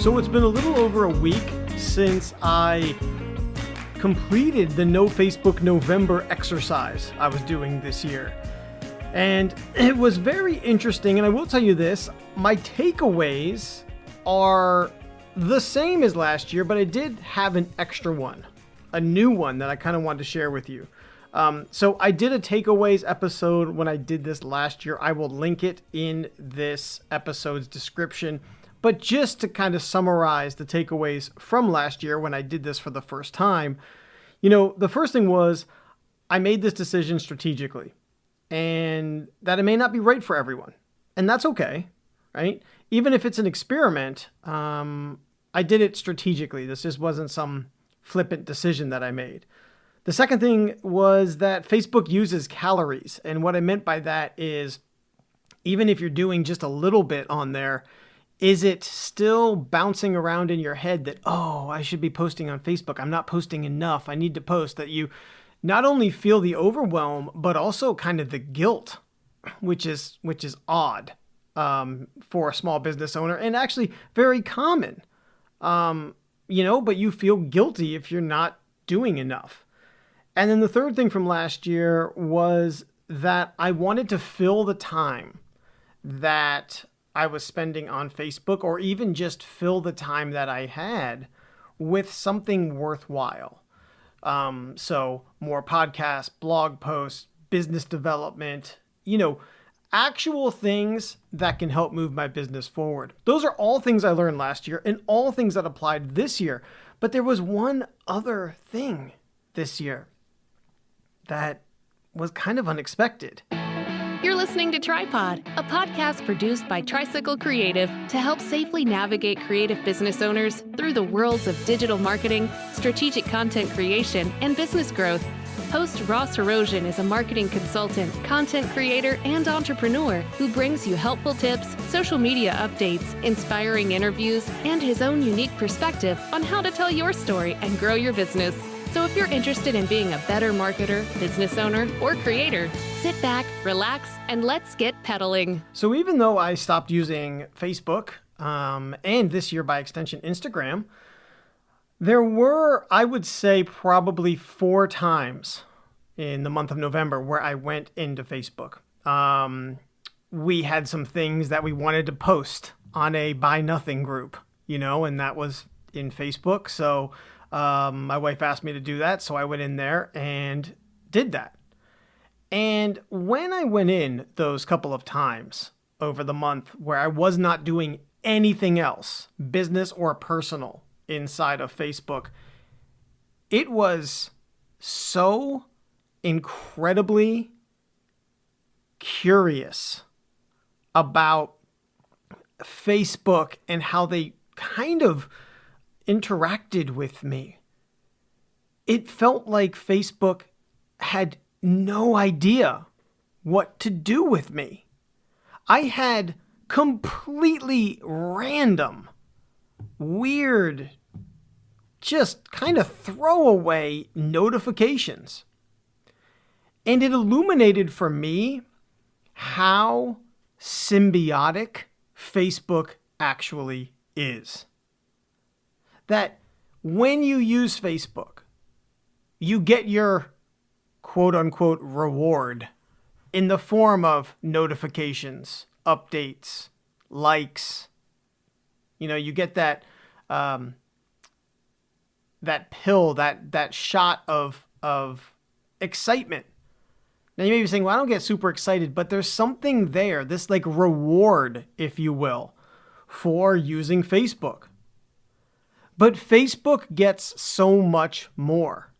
So it's been a little over a week since I completed the No Facebook November exercise I was doing this year. And it was very interesting, and I will tell you this, my takeaways are the same as last year, but I did have an extra one, a new one that I kind of wanted to share with you. So I did a takeaways episode when I did this last year. I will link it in this episode's description. But just to kind of summarize the takeaways from last year when I did this for the first time, the first thing was I made this decision strategically and that it may not be right for everyone. And that's okay, right? Even if it's an experiment, I did it strategically. This just wasn't some flippant decision that I made. The second thing was that Facebook uses calories. And what I meant by that is even if you're doing just a little bit on there, is it still bouncing around in your head that, oh, I should be posting on Facebook. I'm not posting enough. I need to post. That you not only feel the overwhelm, but also kind of the guilt, which is odd for a small business owner and actually very common. But you feel guilty if you're not doing enough. And then the third thing from last year was that I wanted to fill the time that I was spending on Facebook, or even just fill the time that I had with something worthwhile. So more podcasts, blog posts, business development, actual things that can help move my business forward. Those are all things I learned last year and all things that applied this year. But there was one other thing this year that was kind of unexpected. You're listening to Tripod, a podcast produced by Tricycle Creative to help safely navigate creative business owners through the worlds of digital marketing, strategic content creation, and business growth. Host Ross Erosion is a marketing consultant, content creator, and entrepreneur who brings you helpful tips, social media updates, inspiring interviews, and his own unique perspective on how to tell your story and grow your business. So if you're interested in being a better marketer, business owner, or creator, sit back, relax, and let's get pedaling. So even though I stopped using Facebook, and this year by extension Instagram, there were, I would say, probably 4 times in the month of November where I went into Facebook. We had some things that we wanted to post on a Buy Nothing group, and that was in Facebook. So my wife asked me to do that, so I went in there and did that. And when I went in those couple of times over the month where I was not doing anything else, business or personal, inside of Facebook, it was so incredibly curious about Facebook and how they kind of interacted with me. It felt like Facebook had no idea what to do with me. I had completely random, weird, just kind of throwaway notifications. And it illuminated for me how symbiotic Facebook actually is. That when you use Facebook, you get your quote-unquote reward in the form of notifications, updates, likes. You get that that pill, that shot of excitement. Now you may be saying, well, I don't get super excited, but there's something there, this like reward, if you will, for using Facebook. But Facebook gets so much more.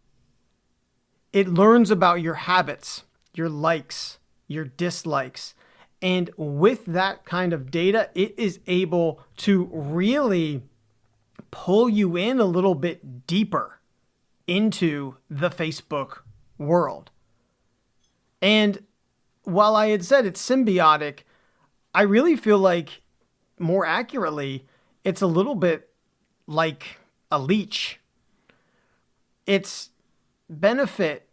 It learns about your habits, your likes, your dislikes. And with that kind of data, it is able to really pull you in a little bit deeper into the Facebook world. And while I had said it's symbiotic, I really feel like, more accurately, it's a little bit like a leech. Its benefit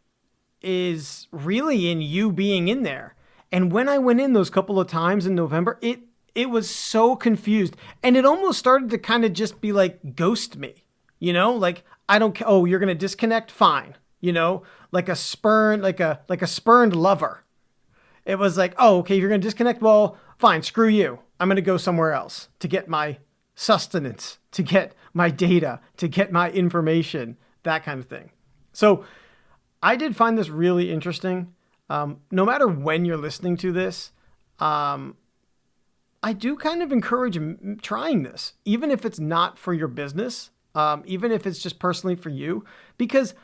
is really in you being in there. And when I went in those couple of times in November, it it was so confused. And it almost started to kind of just be like, ghost me, like, I don't care. Oh, you're going to disconnect? Fine. Like a spurned lover. It was like, oh, okay, you're going to disconnect. Well, fine. Screw you. I'm going to go somewhere else to get my sustenance, to get my data, to get my information, that kind of thing. So I did find this really interesting. No matter when you're listening to this, I do kind of encourage trying this, even if it's not for your business, even if it's just personally for you, because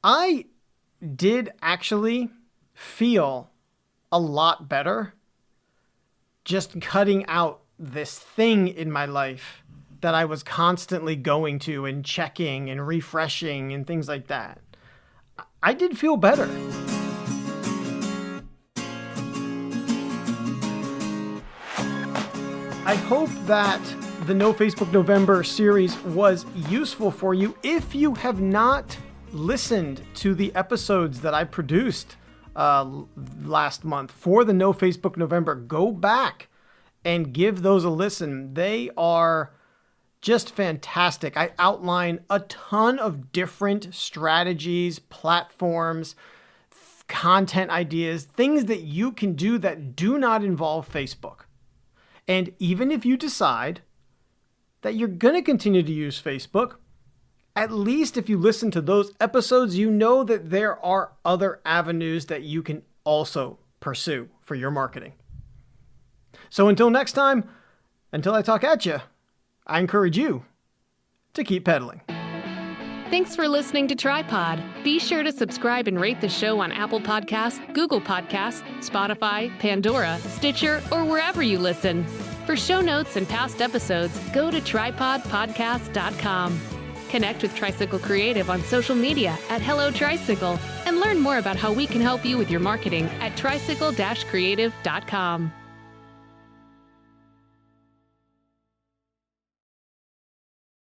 I did actually feel a lot better just cutting out this thing in my life that I was constantly going to and checking and refreshing and things like that. I did feel better. I hope that the No Facebook November series was useful for you. If you have not listened to the episodes that I produced last month for the No Facebook November, go back and give those a listen. They are just fantastic. I outline a ton of different strategies, platforms, content ideas, things that you can do that do not involve Facebook. And even if you decide that you're going to continue to use Facebook, at least if you listen to those episodes, you know that there are other avenues that you can also pursue for your marketing. So until next time, until I talk at you, I encourage you to keep pedaling. Thanks for listening to Tripod. Be sure to subscribe and rate the show on Apple Podcasts, Google Podcasts, Spotify, Pandora, Stitcher, or wherever you listen. For show notes and past episodes, go to tripodpodcast.com. Connect with Tricycle Creative on social media at Hello Tricycle and learn more about how we can help you with your marketing at tricycle-creative.com.